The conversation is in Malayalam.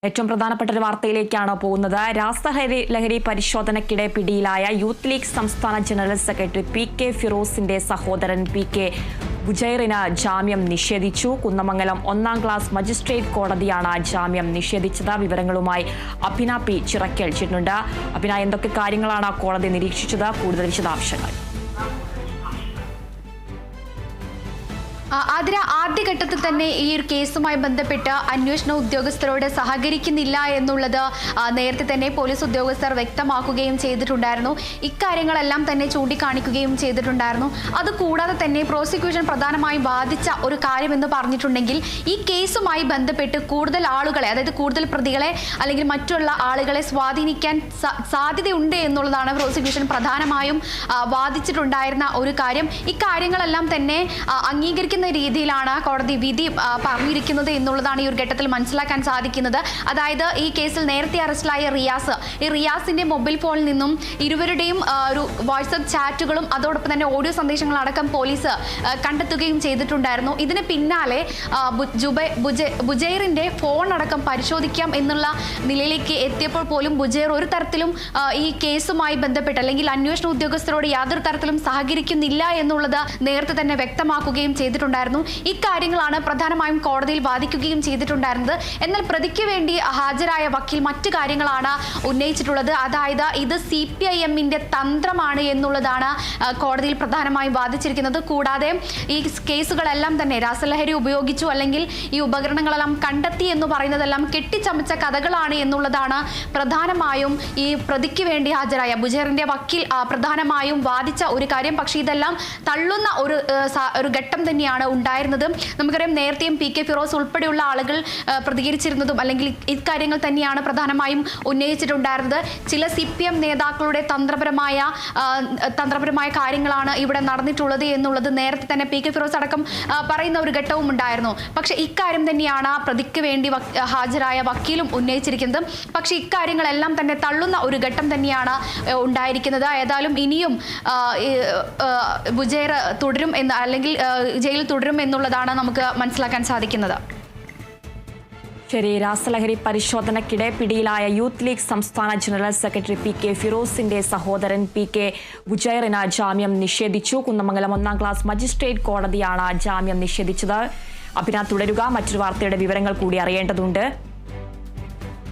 ഏറ്റവും പ്രധാനപ്പെട്ട ഒരു വാർത്തയിലേക്കാണ് പോകുന്നത്. രാസലഹരി പരിശോധനയ്ക്കിടെ പിടിയിലായ യൂത്ത് ലീഗ് സംസ്ഥാന ജനറൽ സെക്രട്ടറി പി.കെ. ഫിറോസിന്റെ സഹോദരൻ പി.കെ. ബുജൈറിന് ജാമ്യം നിഷേധിച്ചു. കുന്നമംഗലം 1-ാം ക്ലാസ് മജിസ്ട്രേറ്റ് കോടതിയാണ് ജാമ്യം നിഷേധിച്ചത്. വിവരങ്ങളുമായി അഭിന പി. ചിറക്കൽ ചേരുന്നുണ്ട്. അഭിന, എന്തൊക്കെ കാര്യങ്ങളാണ് കോടതി നിരീക്ഷിച്ചത്? കൂടുതൽ വിശദാംശങ്ങൾ. ആദ്യഘട്ടത്തിൽ തന്നെ ഈ ഒരു കേസുമായി ബന്ധപ്പെട്ട് അന്വേഷണ ഉദ്യോഗസ്ഥരോട് സഹകരിക്കുന്നില്ല എന്നുള്ളത് നേരത്തെ തന്നെ പോലീസ് ഉദ്യോഗസ്ഥർ വ്യക്തമാക്കുകയും ചെയ്തിട്ടുണ്ടായിരുന്നു. ഇക്കാര്യങ്ങളെല്ലാം തന്നെ ചൂണ്ടിക്കാണിക്കുകയും ചെയ്തിട്ടുണ്ടായിരുന്നു. അതുകൂടാതെ തന്നെ പ്രോസിക്യൂഷൻ പ്രധാനമായും ബാധിച്ച ഒരു കാര്യമെന്ന് പറഞ്ഞിട്ടുണ്ടെങ്കിൽ ഈ കേസുമായി ബന്ധപ്പെട്ട് കൂടുതൽ ആളുകളെ, അതായത് കൂടുതൽ പ്രതികളെ അല്ലെങ്കിൽ മറ്റുള്ള ആളുകളെ സ്വാധീനിക്കാൻ സാധ്യതയുണ്ട് എന്നുള്ളതാണ് പ്രോസിക്യൂഷൻ പ്രധാനമായും ബാധിച്ചിട്ടുണ്ടായിരുന്ന ഒരു കാര്യം. ഇക്കാര്യങ്ങളെല്ലാം തന്നെ അംഗീകരിക്കുന്ന രീതിയിലാണ് കോടതി വിധി പറഞ്ഞിരിക്കുന്നത് എന്നുള്ളതാണ് ഈ ഒരു ഘട്ടത്തിൽ മനസ്സിലാക്കാൻ സാധിക്കുന്നത്. അതായത് ഈ കേസിൽ നേരത്തെ അറസ്റ്റിലായ റിയാസിന്റെ മൊബൈൽ ഫോണിൽ നിന്നും ഇരുവരുടെയും ഒരു വാട്സ്ആപ്പ് ചാറ്റുകളും അതോടൊപ്പം തന്നെ ഓഡിയോ സന്ദേശങ്ങളടക്കം പോലീസ് കണ്ടെത്തുകയും ചെയ്തിട്ടുണ്ടായിരുന്നു. ഇതിന് പിന്നാലെ ബുജൈറിന്റെ ഫോൺ അടക്കം പരിശോധിക്കാം എന്നുള്ള നിലയിലേക്ക് എത്തിയപ്പോൾ പോലും ബുജൈർ ഒരു തരത്തിലും ഈ കേസുമായി ബന്ധപ്പെട്ട് അല്ലെങ്കിൽ അന്വേഷണ ഉദ്യോഗസ്ഥരോട് യാതൊരു തരത്തിലും സഹകരിക്കുന്നില്ല എന്നുള്ളത് നേരത്തെ തന്നെ വ്യക്തമാക്കുകയും ചെയ്തിട്ടുണ്ടായിരുന്നു. ഇക്കാര്യങ്ങളാണ് പ്രധാനമായും കോടതിയിൽ വാദിക്കുകയും ചെയ്തിട്ടുണ്ടായിരുന്നത്. എന്നാൽ പ്രതിക്ക് വേണ്ടി ഹാജരായ വക്കീൽ മറ്റു കാര്യങ്ങളാണ് ഉന്നയിച്ചിട്ടുള്ളത്. അതായത് ഇത് CPIMന്റെ തന്ത്രമാണ് എന്നുള്ളതാണ് കോടതിയിൽ പ്രധാനമായും വാദിച്ചിരിക്കുന്നത്. കൂടാതെ ഈ കേസുകളെല്ലാം തന്നെ രാസലഹരി ഉപയോഗിച്ചു അല്ലെങ്കിൽ ഈ ഉപകരണങ്ങളെല്ലാം കണ്ടെത്തി എന്ന് പറയുന്നതെല്ലാം കെട്ടിച്ചമച്ച കഥകളാണ് എന്നുള്ളതാണ് പ്രധാനമായും ഈ പ്രതിക്ക് വേണ്ടി ഹാജരായ ബുജൈറിന്റെ വക്കീൽ പ്രധാനമായും വാദിച്ച ഒരു കാര്യം. പക്ഷേ ഇതെല്ലാം തള്ളുന്ന ഒരു ഘട്ടം തന്നെയാണ് ഉണ്ടായിരുന്നത്. നമുക്കറിയാം, നേരത്തെയും പി.കെ. ഫിറോസ് ഉൾപ്പെടെയുള്ള ആളുകൾ പ്രതികരിച്ചിരുന്നതും അല്ലെങ്കിൽ ഇക്കാര്യങ്ങൾ തന്നെയാണ് പ്രധാനമായും ഉന്നയിച്ചിട്ടുണ്ടായിരുന്നത്. ചില CPM നേതാക്കളുടെ തന്ത്രപരമായ കാര്യങ്ങളാണ് ഇവിടെ നടന്നിട്ടുള്ളത് എന്നുള്ളത് നേരത്തെ തന്നെ പി.കെ. ഫിറോസ് അടക്കം പറയുന്ന ഒരു ഘട്ടവും ഉണ്ടായിരുന്നു. പക്ഷേ ഇക്കാര്യം തന്നെയാണ് പ്രതിക്ക് വേണ്ടി ഹാജരായ വക്കീലും ഉന്നയിച്ചിരിക്കുന്നത്. പക്ഷേ ഇക്കാര്യങ്ങളെല്ലാം തന്നെ തള്ളുന്ന ഒരു ഘട്ടം തന്നെയാണ് ഉണ്ടായിരിക്കുന്നത്. ഏതായാലും ഇനിയും ബുജൈർ തുടരും എന്ന് അല്ലെങ്കിൽ ജയിലിൽ തുടരും എന്നുള്ളതാണ് നമുക്ക് മനസ്സിലാക്കാൻ സാധിക്കുന്നത്. ശരി, രാസലഹരി പരിശോധനയ്ക്കിടെ പിടിയിലായ യൂത്ത് ലീഗ് സംസ്ഥാന ജനറൽ സെക്രട്ടറി പി.കെ. ഫിറോസിന്റെ സഹോദരൻ പി.കെ. ബുജൈറിന് ജാമ്യം നിഷേധിച്ചു. കുന്നമംഗലം 1-ാം ക്ലാസ് മജിസ്ട്രേറ്റ് കോടതിയാണ് ജാമ്യം നിഷേധിച്ചത്. അഭിന, തുടരുക. മറ്റൊരു വാർത്തയുടെ വിവരങ്ങൾ കൂടി അറിയേണ്ടതുണ്ട്.